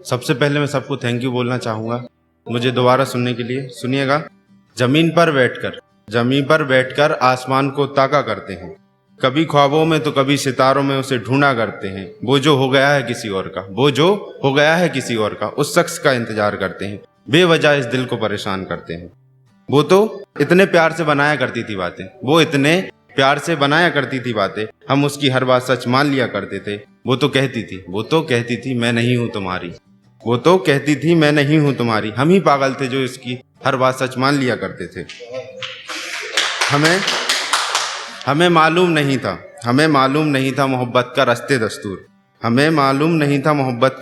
सबसे पहले मैं सबको थैंक यू बोलना चाहूँगा मुझे दोबारा सुनने के लिए। सुनिएगा। जमीन पर बैठकर आसमान को ताका करते हैं, कभी ख्वाबों में तो कभी सितारों में उसे ढूंढा करते हैं। वो जो हो गया है किसी और का, उस शख्स का इंतजार करते हैं, बेवजह इस दिल को परेशान करते हैं। वो तो इतने प्यार से बनाया करती थी बातें, हम उसकी हर बात सच मान लिया करते थे। वो तो कहती थी मैं नहीं हूँ तुम्हारी, हम ही पागल थे जो इसकी हर बात सच मान लिया करते थे। हमें मालूम नहीं था मोहब्बत का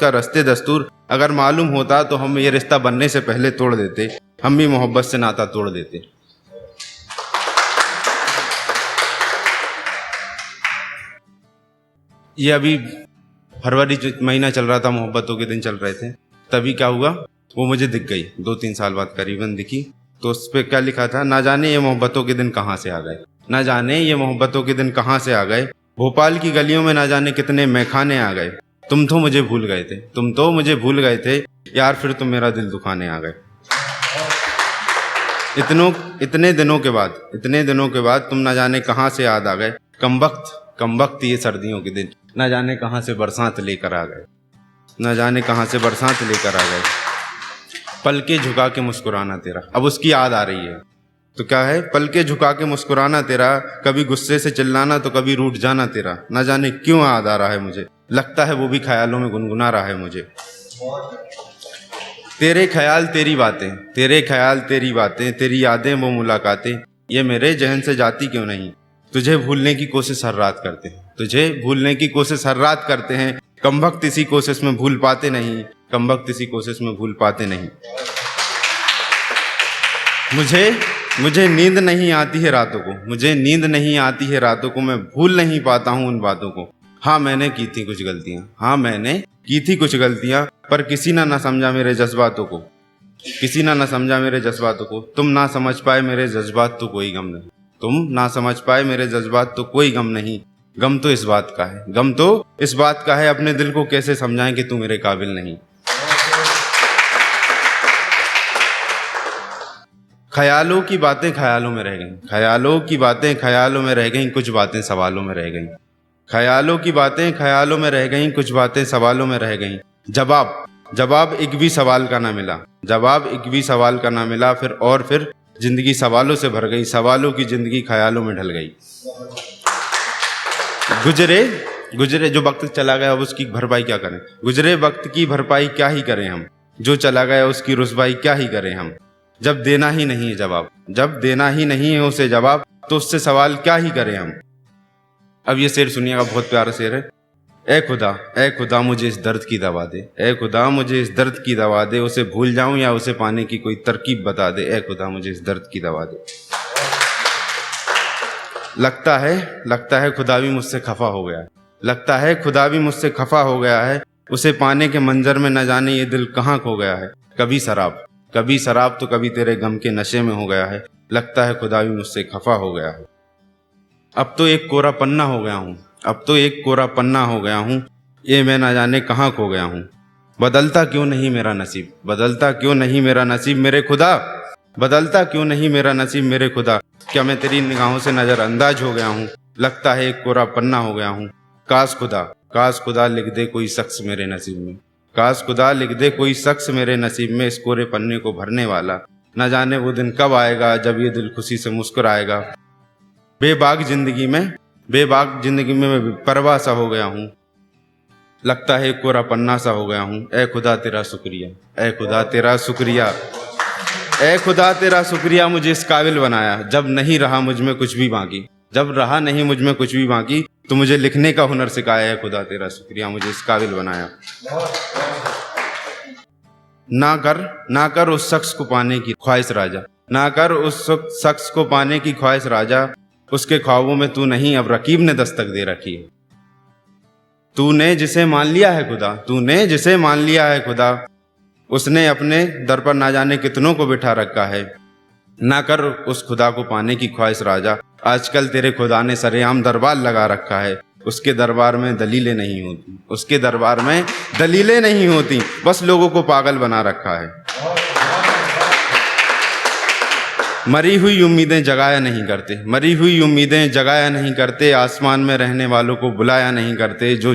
रस्ते दस्तूर, अगर मालूम होता तो हम ये रिश्ता बनने से पहले तोड़ देते, हम भी मोहब्बत से नाता तोड़ देते। ये अभी फरवरी जो महीना चल रहा था, मोहब्बतों के दिन चल रहे थे, तभी क्या हुआ, वो मुझे दिख गई 2-3 साल बाद करीबन दिखी। तो उस पर क्या लिखा था, ना जाने ये मोहब्बतों के दिन कहाँ से आ गए, भोपाल की गलियों में ना जाने कितने मैखाने आ गए। तुम तो मुझे भूल गए थे यार, फिर तुम मेरा दिल दुखाने आ गए। इतने दिनों के बाद तुम ना जाने कहाँ से याद आ गए। कम वक्त ये सर्दियों के दिन, ना जाने कहाँ से बरसात लेकर आ गए। पलके झुका के मुस्कुराना तेरा, अब उसकी याद आ रही है तो क्या है, पलके झुका के मुस्कुराना तेरा, कभी गुस्से से चिल्लाना तो कभी रूठ जाना तेरा। ना जाने क्यों याद आ रहा है मुझे, लगता है वो भी ख्यालों में गुनगुना रहा है मुझे। तेरे ख्याल तेरी बातें, तेरी यादें वो मुलाकातें, ये मेरे जहन से जाती क्यों नहीं। तुझे भूलने की कोशिश हर रात करते हैं, कम वक्त इसी कोशिश में भूल पाते नहीं। मुझे नींद नहीं आती है रातों को, मैं भूल नहीं पाता हूँ उन बातों को। हाँ मैंने की थी कुछ गलतियाँ, पर किसी ना समझा मेरे जज्बातों को। तुम ना समझ पाए मेरे जज्बात तो कोई गम नहीं। गम तो इस बात का है, अपने दिल को कैसे समझाएं कि तू मेरे काबिल नहीं। ख्यालों की बातें ख्यालों में रह गईं, कुछ बातें सवालों में रह गईं। जवाब एक भी सवाल का ना मिला, फिर जिंदगी सवालों से भर गई, सवालों की जिंदगी ख्यालों में ढल गई। गुजरे जो वक्त चला गया, अब उसकी भरपाई क्या करें। गुजरे वक्त की भरपाई क्या ही करें हम, जो चला गया उसकी रुसवाई क्या ही करें हम। जब देना ही नहीं है उसे जवाब, तो उससे सवाल क्या ही करें हम। अब ये शेर सुनिएगा, बहुत प्यारा शेर है। ए खुदा मुझे इस दर्द की दवा दे, उसे भूल जाऊं या उसे पाने की कोई तरकीब बता दे। ए खुदा मुझे इस दर्द की दवा दे। लगता है खुदा भी मुझसे खफा हो गया है, उसे पाने के मंजर में न जाने ये दिल कहाँ खो गया है। कभी शराब तो कभी तेरे गम के नशे में हो गया है, लगता है खुदा भी मुझसे खफा हो गया है। अब तो एक कोरा पन्ना हो गया हूँ, ये मैं ना जाने कहाँ खो गया हूँ। बदलता क्यों नहीं मेरा नसीब मेरे खुदा, क्या मैं तेरी निगाहों से नजरअंदाज हो गया हूँ। लगता है एक कोरा पन्ना हो गया हूँ। काश खुदा लिख दे कोई शख्स मेरे नसीब में, इस कोरे पन्ने को भरने वाला। न जाने वो दिन कब आएगा जब ये दिल खुशी से मुस्कुराएगा। बेबाक जिंदगी में मैं बेपरवाह सा हो गया हूँ, लगता है एक कोरा पन्ना सा हो गया हूँ। ए खुदा तेरा शुक्रिया मुझे इस काबिल बनाया, जब नहीं रहा मुझ में कुछ भी बाकी, तो मुझे लिखने का हुनर सिखाया है। खुदा तेरा शुक्रिया मुझे इस काबिल बनाया। ना कर उस शख्स को पाने की ख्वाहिश राजा, उसके ख्वाबों में तू नहीं, अब रकीब ने दस्तक दे रखी है। तूने जिसे मान लिया है खुदा, उसने अपने दर पर ना जाने कितनों को बिठा रखा है। ना कर उस खुदा को पाने की ख्वाहिश राजा, आजकल तेरे खुदा ने सरेआम दरबार लगा रखा है। उसके दरबार में दलीलें नहीं होती, उसके दरबार में दलीलें नहीं होती, बस लोगों को पागल बना रखा है। मरी हुई उम्मीदें जगाया नहीं करते, मरी हुई उम्मीदें जगाया नहीं करते, आसमान में रहने वालों को बुलाया नहीं करते, जो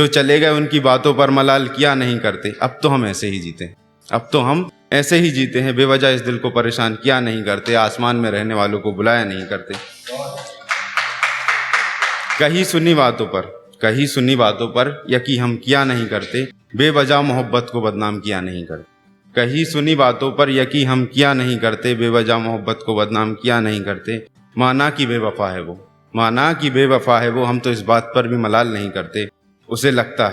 चले गए उनकी बातों पर मलाल किया नहीं करते। अब तो हम ऐसे ही जीते हैं, अब तो हम ऐसे ही जीते हैं, बेवजह इस दिल को परेशान किया नहीं करते, आसमान में रहने वालों को बुलाया नहीं करते। कहीं सुनी बातों पर यकीन हम किया नहीं करते, बेवजह मोहब्बत को बदनाम किया नहीं करते। कहीं सुनी बातों पर यकीन हम किया नहीं करते, बेवजह मोहब्बत को बदनाम किया नहीं करते। माना कि बेवफा है वो, हम तो इस बात पर भी मलाल नहीं करते। उसे लगता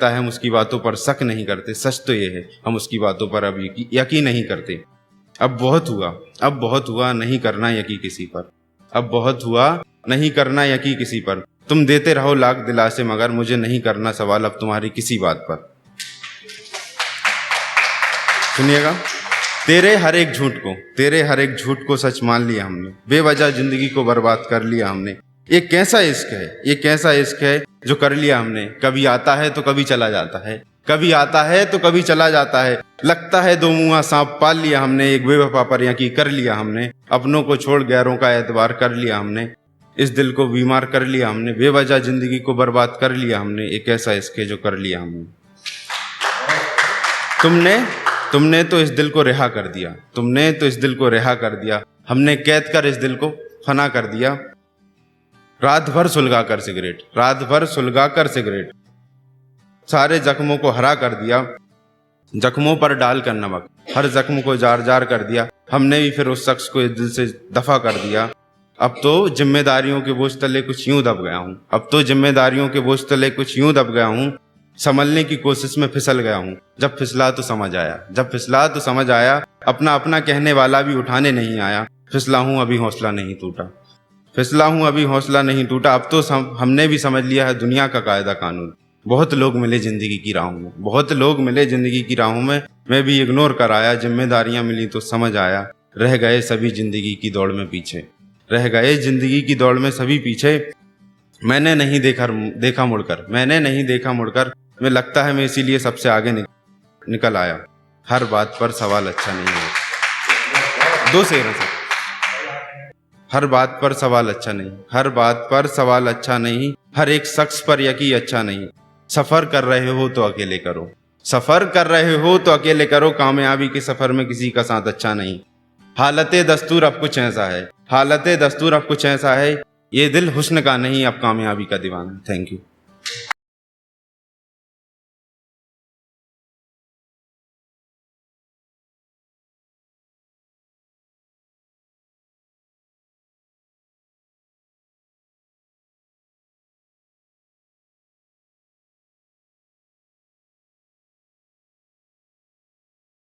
है हम उसकी बातों पर शक नहीं करते। सच तो ये है हम उसकी बातों पर अब यकीन नहीं करते। अब बहुत हुआ नहीं करना यकीन किसी पर, अब बहुत हुआ नहीं करना यकीन किसी पर। तुम देते रहो लाख दिलासे, मगर मुझे नहीं करना सवाल अब तुम्हारी किसी बात पर। सुनिएगा। तेरे हर एक झूठ को सच मान लिया हमने, बेवजह जिंदगी को बर्बाद कर लिया हमने। ये कैसा इश्क है जो कर लिया हमने। कभी आता है तो कभी चला जाता है, लगता है दो मुँहा सांप पाल लिया हमने। एक बेवफा पर यकीन कर लिया हमने, अपनों को छोड़ गैरों का एतबार कर लिया हमने। इस दिल को बीमार कर लिया हमने, बेवजह जिंदगी को बर्बाद कर लिया हमने। एक ऐसा इश्क है जो कर लिया हमने। तुमने तो इस दिल को रिहा कर दिया, हमने कैद कर इस दिल को फना कर दिया। रात भर सुलगा कर सिगरेट, सारे जख्मों को हरा कर दिया। जख्मों पर डाल कर नमक, हर जख्म को जार जार कर दिया। हमने भी फिर उस शख्स को इस दिल से दफा कर दिया। अब तो जिम्मेदारियों के बोझ तले कुछ यूं दब गया हूँ, संभलने की कोशिश में फिसल गया हूँ। जब फिसला तो समझ आया, अपना कहने वाला भी उठाने नहीं आया। फिसला हूँ अभी हौसला नहीं टूटा। अब तो हमने भी समझ लिया है दुनिया का कायदा कानून। बहुत लोग मिले जिंदगी की राहों में, मैं भी इग्नोर कर आया। जिम्मेदारियां मिली तो समझ आया, रह गए सभी जिंदगी की दौड़ में पीछे। मैंने नहीं देखा मुड़कर, मैं लगता है मैं इसीलिए सबसे आगे निकल आया। हर बात पर सवाल अच्छा नहीं है। 2 शेर हैं सर। हर बात पर सवाल अच्छा नहीं, हर एक शख्स पर यकीन अच्छा नहीं। सफर कर रहे हो तो अकेले करो, कामयाबी के सफर में किसी का साथ अच्छा नहीं। हालते दस्तूर अब कुछ ऐसा है, ये दिल हुस्न का नहीं अब कामयाबी का दीवाना। Thank you.